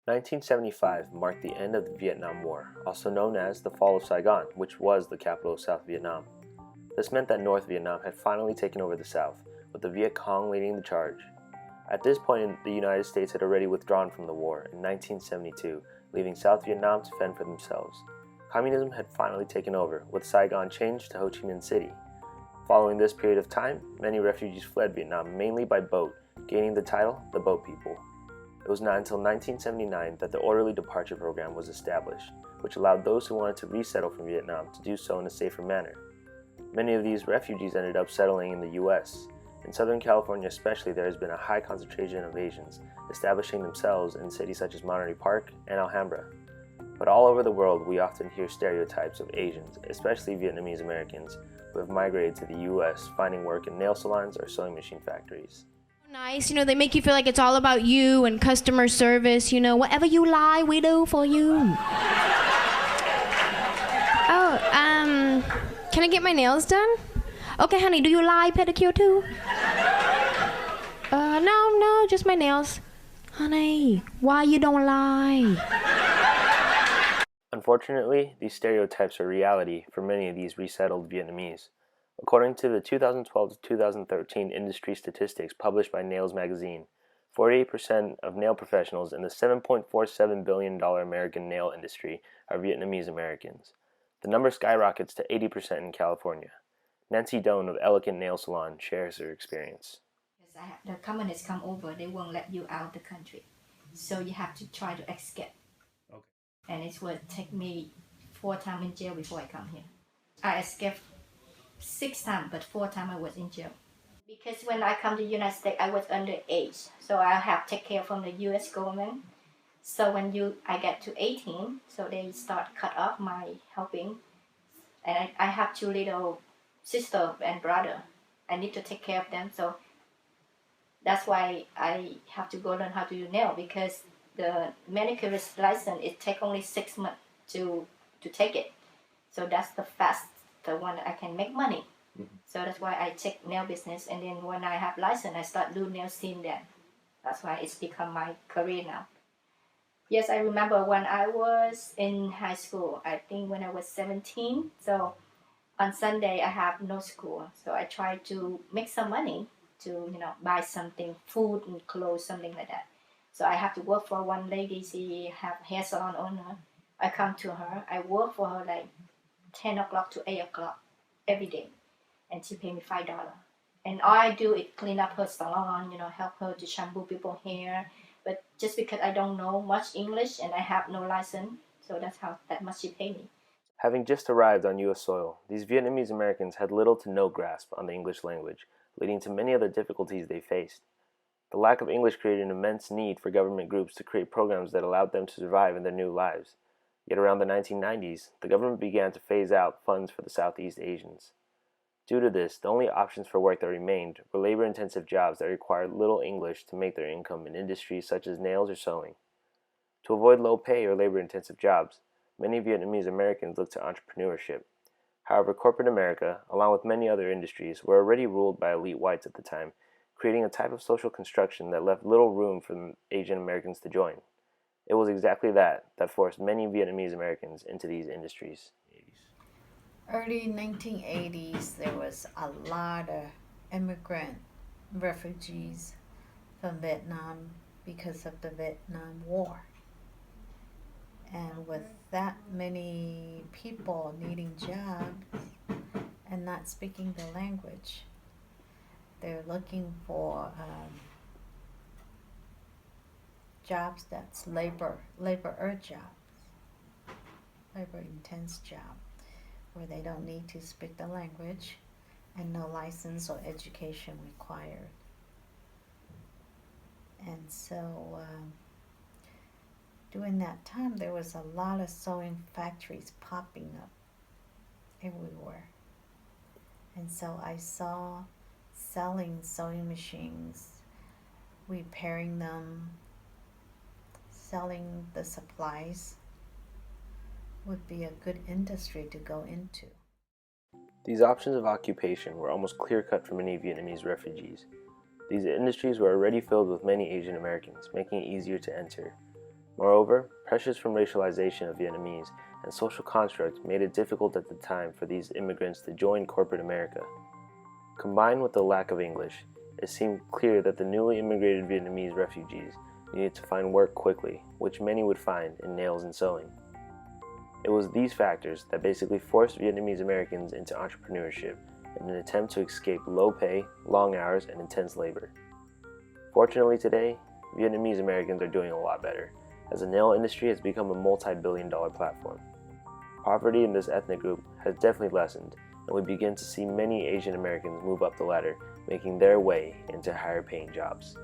1975 marked the end of the Vietnam War, also known as the Fall of Saigon, which was the capital of South Vietnam. This meant that North Vietnam had finally taken over the South, with the Viet Cong leading the charge. At this point, the United States had already withdrawn from the war in 1972, leaving South Vietnam to fend for themselves. Communism had finally taken over, with Saigon changed to Ho Chi Minh City. Following this period of time, many refugees fled Vietnam, mainly by boat, gaining the title the Boat People. It was not until 1979 that the Orderly Departure Program was established, which allowed those who wanted to resettle from Vietnam to do so in a safer manner. Many of these refugees ended up settling in the U.S. In Southern California especially, there has been a high concentration of Asians, establishing themselves in cities such as Monterey Park and Alhambra. But all over the world, we often hear stereotypes of Asians, especially Vietnamese Americans, who have migrated to the U.S., finding work in nail salons or sewing machine factories. Nice, they make you feel like it's all about you and customer service, whatever you like, we do for you. Oh, can I get my nails done? Okay, honey, do you like pedicure too? No, just my nails. Honey, why you don't lie? Unfortunately, these stereotypes are reality for many of these resettled Vietnamese. According to the 2012 to 2013 industry statistics published by Nails magazine, 48% of nail professionals in the $7.47 billion American nail industry are Vietnamese Americans. The number skyrockets to 80% in California. Nancy Doan of Elegant Nail Salon shares her experience. The communists come over, they won't let you out of the country. So you have to try to escape. Okay. And it would take me 4 times in jail before I come here. I escaped 6 times, but 4 times I was in jail. Because when I come to the United States, I was underage. So I have to take care from the US government. So when I get to 18, so they start cut off my helping. And I have 2 little sister and brother. I need to take care of them. So that's why I have to go learn how to do nail, because the manicurist license, it takes only 6 months to take it. So that's the fast one I can make money. Mm-hmm. So that's why I take nail business, and then when I have license, I start doing nail scene then. That's why it's become my career now. Yes, I remember when I was in high school, I think when I was 17, so on Sunday I have no school, so I try to make some money to buy something, food and clothes, something like that. So I have to work for one lady, she have hair salon owner. I come to her, I work for her like 10 o'clock to 8 o'clock every day, and she pay me $5. And all I do is clean up her salon, help her to shampoo people's hair. But just because I don't know much English and I have no license, so that's that much she pay me. Having just arrived on U.S. soil, these Vietnamese Americans had little to no grasp on the English language, leading to many other difficulties they faced. The lack of English created an immense need for government groups to create programs that allowed them to survive in their new lives. Yet around the 1990s, the government began to phase out funds for the Southeast Asians. Due to this, the only options for work that remained were labor-intensive jobs that required little English to make their income in industries such as nails or sewing. To avoid low pay or labor-intensive jobs, many Vietnamese Americans looked to entrepreneurship. However, corporate America, along with many other industries, were already ruled by elite whites at the time, creating a type of social construction that left little room for Asian Americans to join. It was exactly that forced many Vietnamese Americans into these industries. Early 1980s, there was a lot of immigrant refugees from Vietnam because of the Vietnam War. And with that many people needing jobs and not speaking the language, they're looking for jobs that's labor jobs, labor-intense job, where they don't need to speak the language and no license or education required. And so during that time, there was a lot of sewing factories popping up everywhere. And so I saw selling sewing machines, repairing them, selling the supplies would be a good industry to go into. These options of occupation were almost clear-cut for many Vietnamese refugees. These industries were already filled with many Asian Americans, making it easier to enter. Moreover, pressures from racialization of Vietnamese and social constructs made it difficult at the time for these immigrants to join corporate America. Combined with the lack of English, it seemed clear that the newly immigrated Vietnamese refugees needed to find work quickly, which many would find in nails and sewing. It was these factors that basically forced Vietnamese Americans into entrepreneurship in an attempt to escape low pay, long hours, and intense labor. Fortunately today, Vietnamese Americans are doing a lot better, as the nail industry has become a multi-billion-dollar platform. Poverty in this ethnic group has definitely lessened, and we begin to see many Asian Americans move up the ladder, making their way into higher paying jobs.